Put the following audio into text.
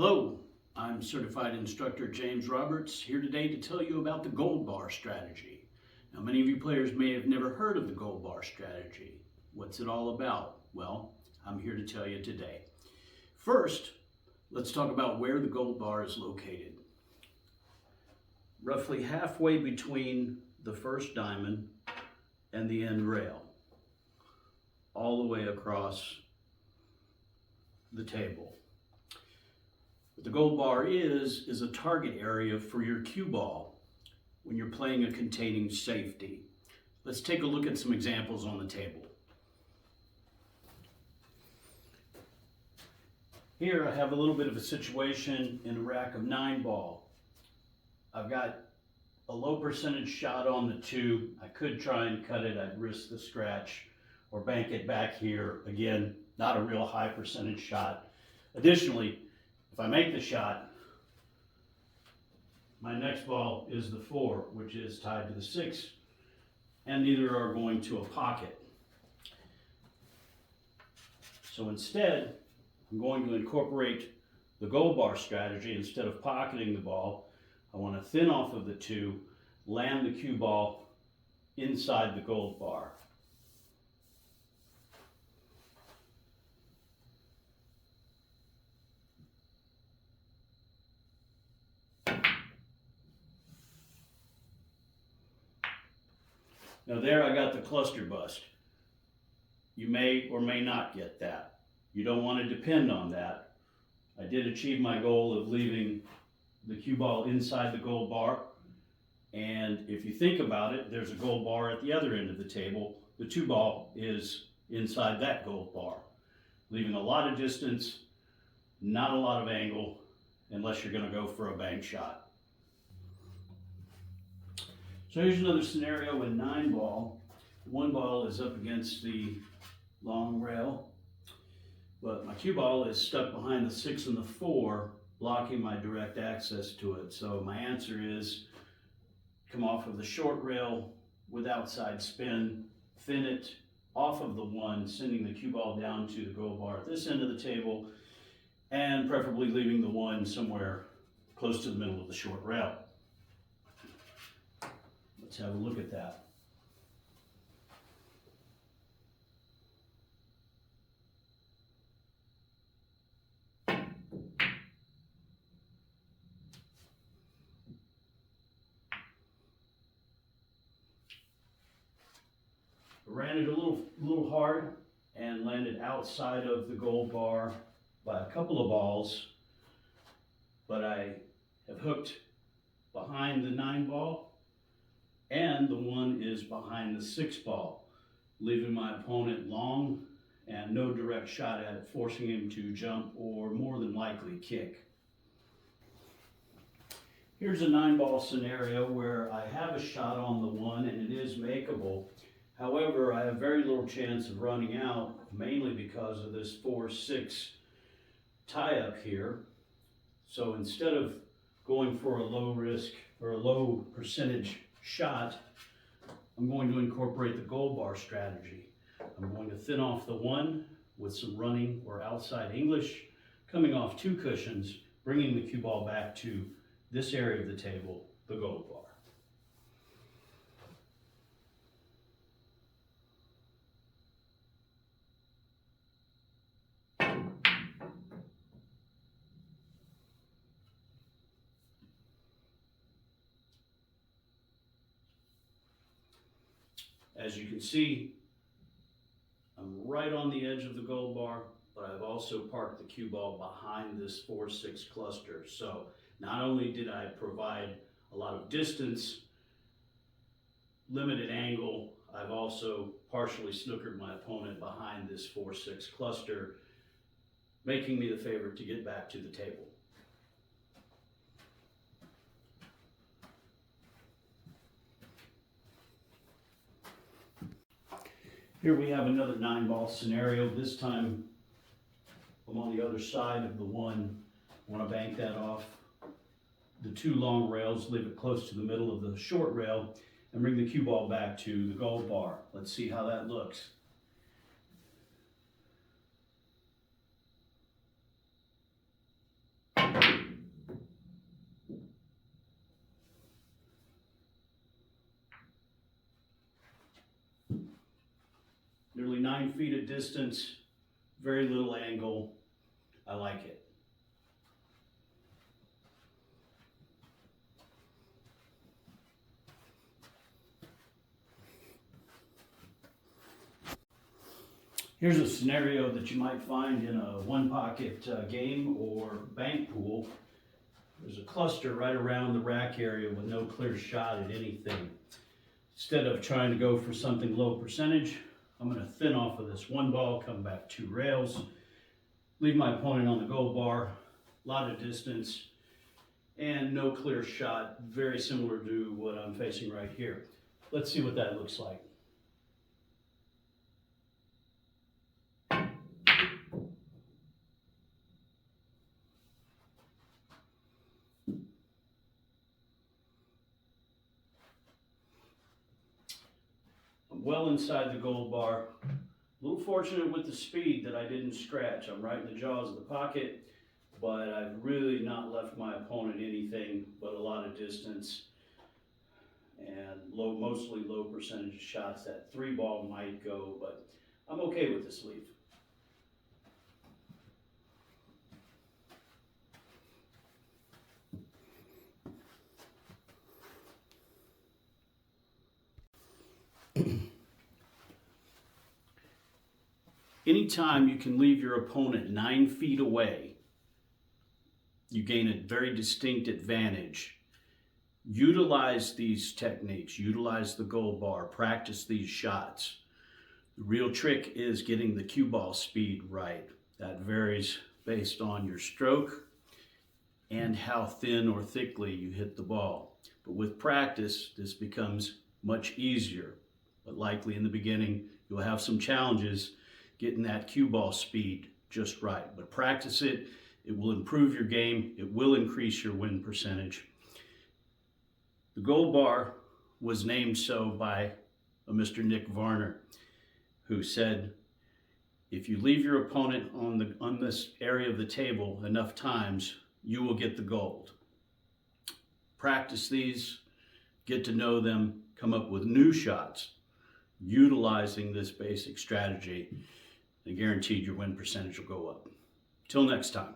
Hello, I'm Certified Instructor James Roberts, here today to tell you about the gold bar strategy. Now, many of you players may have never heard of the gold bar strategy. What's it all about? Well, I'm here to tell you today. First, let's talk about where the gold bar is located. Roughly halfway between the first diamond and the end rail, all the way across the table. What the gold bar is a target area for your cue ball when you're playing a containing safety. Let's take a look at some examples on the table. Here I have a little bit of a situation in a rack of 9 ball. I've got a low percentage shot on the 2. I could try and cut it, I'd risk the scratch, or bank it back here. Again, not a real high percentage shot. Additionally, if I make the shot, my next ball is the 4, which is tied to the 6, and neither are going to a pocket. So instead, I'm going to incorporate the gold bar strategy. Instead of pocketing the ball, I want to thin off of the 2, land the cue ball inside the gold bar. Now there I got the cluster bust. You may or may not get that. You don't want to depend on that. I did achieve my goal of leaving the cue ball inside the gold bar. And if you think about it, there's a gold bar at the other end of the table. The 2 ball is inside that gold bar, leaving a lot of distance, not a lot of angle, unless you're going to go for a bank shot. So here's another scenario in 9 ball. 1 ball is up against the long rail, but my cue ball is stuck behind the 6 and the 4, blocking my direct access to it. So my answer is come off of the short rail with outside spin, thin it off of the 1, sending the cue ball down to the gold bar at this end of the table, and preferably leaving the 1 somewhere close to the middle of the short rail. Let's have a look at that. I ran it a little hard and landed outside of the gold bar by a couple of balls, but I have hooked behind the 9 ball, and the 1 is behind the 6 ball, leaving my opponent long and no direct shot at it, forcing him to jump or more than likely kick. Here's a 9 ball scenario where I have a shot on the 1 and it is makeable. However, I have very little chance of running out, mainly because of this 4-6 tie up here. So instead of going for a low risk or a low percentage shot, I'm going to incorporate the gold bar strategy. I'm going to thin off the 1 with some running or outside English, coming off 2 cushions, bringing the cue ball back to this area of the table, the gold bar. As you can see, I'm right on the edge of the gold bar, but I've also parked the cue ball behind this 4-6 cluster. So not only did I provide a lot of distance, limited angle, I've also partially snookered my opponent behind this 4-6 cluster, making me the favorite to get back to the table. Here we have another 9 ball scenario. This time I'm on the other side of the 1. I want to bank that off the 2 long rails, leave it close to the middle of the short rail, and bring the cue ball back to the gold bar. Let's see how that looks. 9 feet of distance, very little angle. I like it. Here's a scenario that you might find in a one-pocket game or bank pool. There's a cluster right around the rack area with no clear shot at anything. Instead of trying to go for something low percentage, I'm going to thin off of this one ball, come back 2 rails, leave my opponent on the gold bar, a lot of distance, and no clear shot, very similar to what I'm facing right here. Let's see what that looks like. Well inside the gold bar. A little fortunate with the speed that I didn't scratch. I'm right in the jaws of the pocket, but I've really not left my opponent anything but a lot of distance and mostly low percentage shots. That 3 ball might go, but I'm okay with this leaf. Anytime you can leave your opponent 9 feet away, you gain a very distinct advantage. Utilize these techniques, utilize the gold bar, practice these shots. The real trick is getting the cue ball speed right. That varies based on your stroke and how thin or thickly you hit the ball. But with practice, this becomes much easier. But likely in the beginning, you'll have some challenges getting that cue ball speed just right. But practice it, it will improve your game, it will increase your win percentage. The gold bar was named so by a Mr. Nick Varner, who said, if you leave your opponent on this area of the table enough times, you will get the gold. Practice these, get to know them, come up with new shots, utilizing this basic strategy, and guaranteed your win percentage will go up. Till next time.